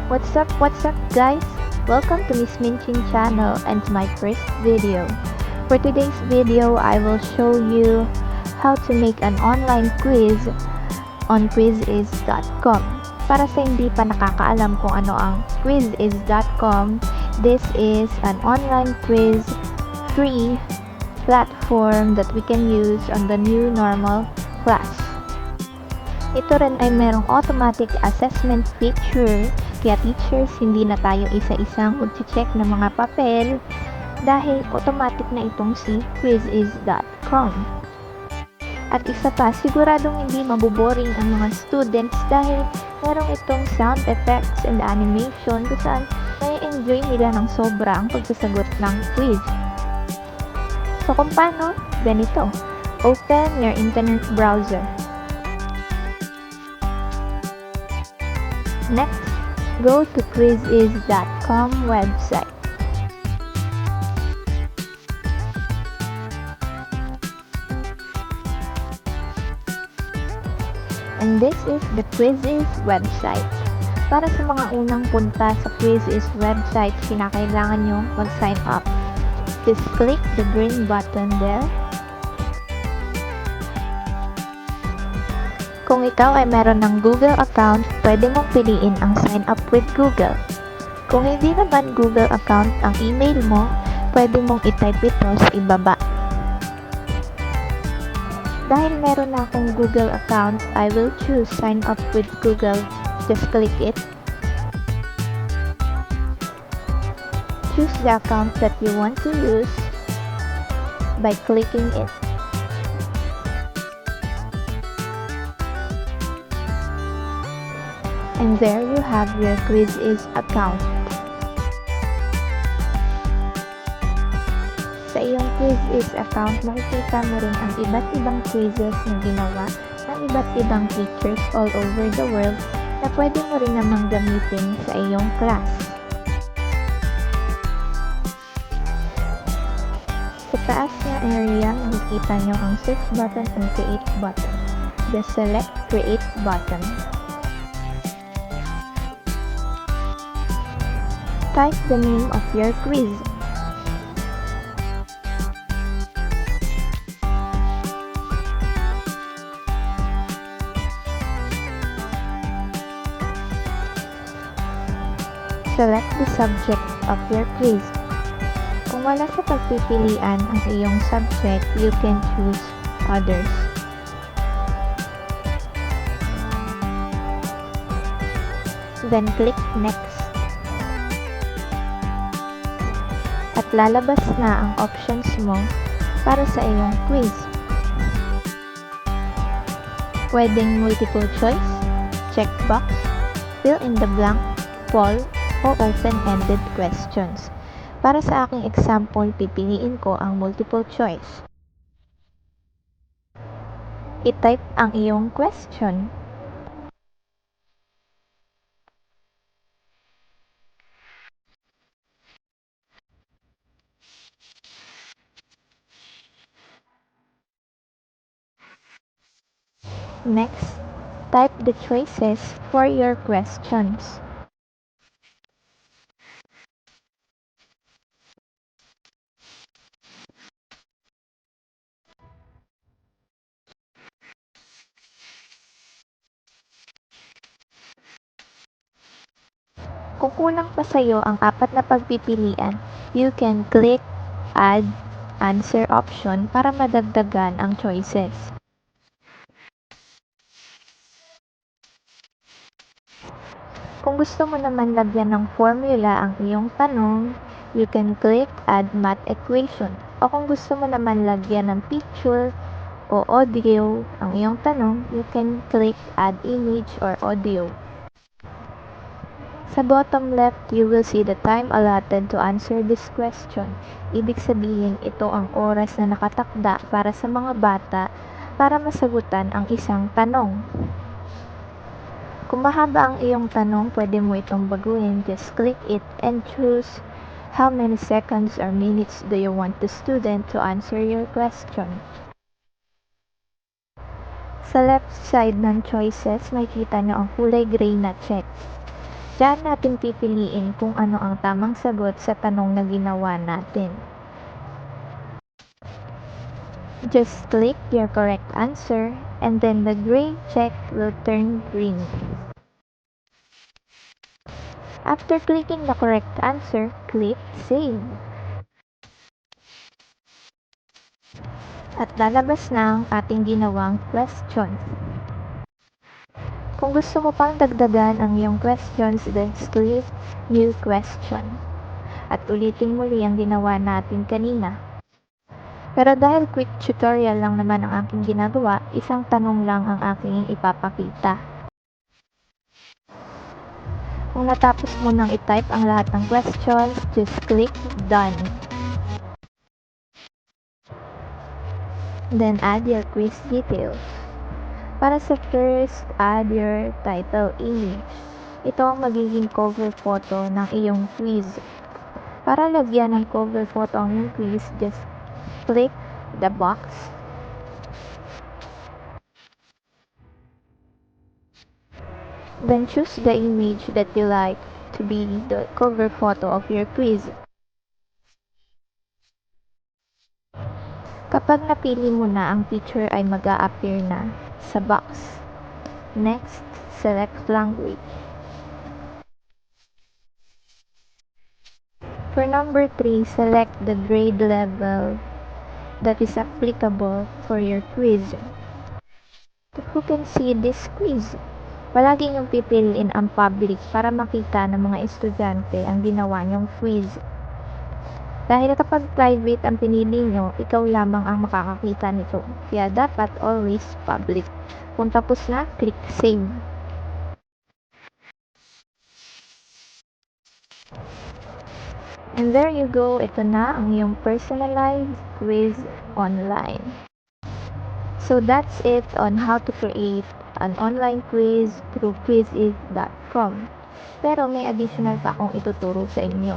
What's up guys? Welcome to Miss Minchin channel and to my first video. For today's video, I will show you how to make an online quiz on Quizizz.com. Para sa hindi pa nakakaalam kung ano ang Quizizz.com, this is an online quiz free platform that we can use on the new normal class. Ito rin ay merong automatic assessment feature, kaya teachers hindi na tayo isa-isang mag-check ng mga papel dahil automatic na itong si Quizizz.com. At isa pa, siguradong hindi maboboring ang mga students dahil merong itong sound effects and animation kung saan may enjoy nila ng sobra ang pagsasagot ng quiz. So kung paano? Ganito. Open your internet browser. Next, go to Quizizz.com website. And this is the Quizizz website. Para sa mga unang punta sa Quizizz website, kinakailangan nyo mag-sign up. Just click the green button there. Kung ikaw ay meron ng Google account, pwede mong piliin ang sign up with Google. Kung hindi naman Google account ang email mo, pwede mong i-type ito sa ibaba. Dahil meron na akong Google account, I will choose sign up with Google. Just click it. Choose the account that you want to use by clicking it. And there you have your Quizizz account. Sa iyong Quizizz account, makikita mo rin ang iba't ibang quizzes na ginawa ng iba't ibang teachers all over the world na pwede mo rin namang gamitin sa iyong class. Sa taas na area, makikita nyo ang search button and create button. Just select create button. Type the name of your quiz. Select the subject of your quiz. Kung wala sa pagpipilian ang iyong subject, you can choose others. Then click next. At lalabas na ang options mo para sa iyong quiz. Pwedeng multiple choice, checkbox, fill in the blank, poll, o open-ended questions. Para sa aking example, pipiliin ko ang multiple choice. I-type ang iyong question. Next, type the choices for your questions. Kung kulang pa sa'yo ang apat na pagpipilian, you can click Add Answer option para madagdagan ang choices. Kung gusto mo naman lagyan ng formula ang iyong tanong, you can click Add Math Equation. O kung gusto mo naman lagyan ng picture o audio ang iyong tanong, you can click Add Image or Audio. Sa bottom left, you will see the time allotted to answer this question. Ibig sabihin, ito ang oras na nakatakda para sa mga bata para masagutan ang isang tanong. Kung mahaba ang iyong tanong, pwede mo itong baguhin. Just click it and choose how many seconds or minutes do you want the student to answer your question. Sa left side ng choices, makikita nyo ang kulay gray na check. Diyan natin pipiliin kung ano ang tamang sagot sa tanong na ginawa natin. Just click your correct answer and then the gray check will turn green. After clicking the correct answer, click Save. At lalabas na ang ating ginawang question. Kung gusto mo pang dagdagan ang iyong questions, then click New Question. At ulitin muli ang ginawa natin kanina. Pero dahil quick tutorial lang naman ang aking ginagawa, isang tanong lang ang aking ipapakita. Kung natapos mo nang i-type ang lahat ng questions, just click Done. Then add your quiz details. Para sa first, add your title image. Ito ang magiging cover photo ng iyong quiz. Para lagyan ng cover photo ang iyong quiz, just click the box. Then choose the image that you like to be the cover photo of your quiz. Kapag napili mo na, ang picture ay mag-a-appear na sa box. Next, select language. For number 3, select the grade level that is applicable for your quiz. Who can see this quiz? Palagi niyong pipiliin ang public para makita ng mga estudyante ang ginawa niyong quiz. Dahil kapag private ang pinili nyo, ikaw lamang ang makakakita nito. Kaya dapat always public. Kung tapos na, click Save. And there you go, ito na ang iyong personalized quiz online. So that's it on how to create an online quiz through quizizz.com. Pero may additional pa akong ituturo sa inyo.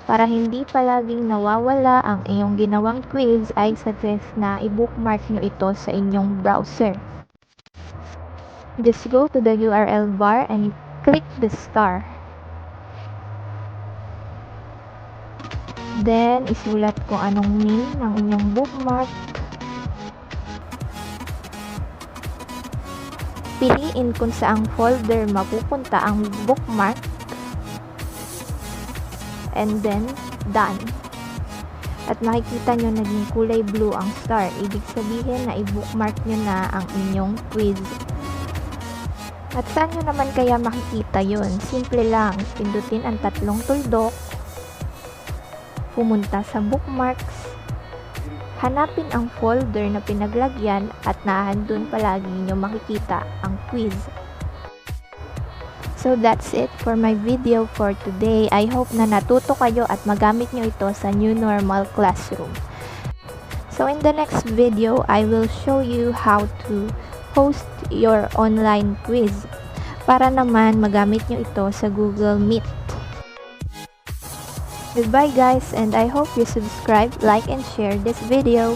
Para hindi palaging nawawala ang iyong ginawang quiz, ay suggest na i-bookmark nyo ito sa inyong browser. Just go to the URL bar and click the star. Then, isulat kung anong name ng inyong bookmark. Piliin kung saang folder mapupunta ang bookmark. And then, done. At makikita nyo naging kulay blue ang star. Ibig sabihin na i-bookmark nyo na ang inyong quiz. At saan nyo naman kaya makikita yun? Simple lang. Pindutin ang tatlong tuldok. Pumunta sa bookmarks. Hanapin ang folder na pinaglagyan at naandun palagi nyo makikita ang quiz. So that's it for my video for today. I hope na natuto kayo at magamit nyo ito sa new normal classroom. So in the next video, I will show you how to host your online quiz para naman magamit nyo ito sa Google Meet. Goodbye guys, and I hope you subscribe, like, and share this video.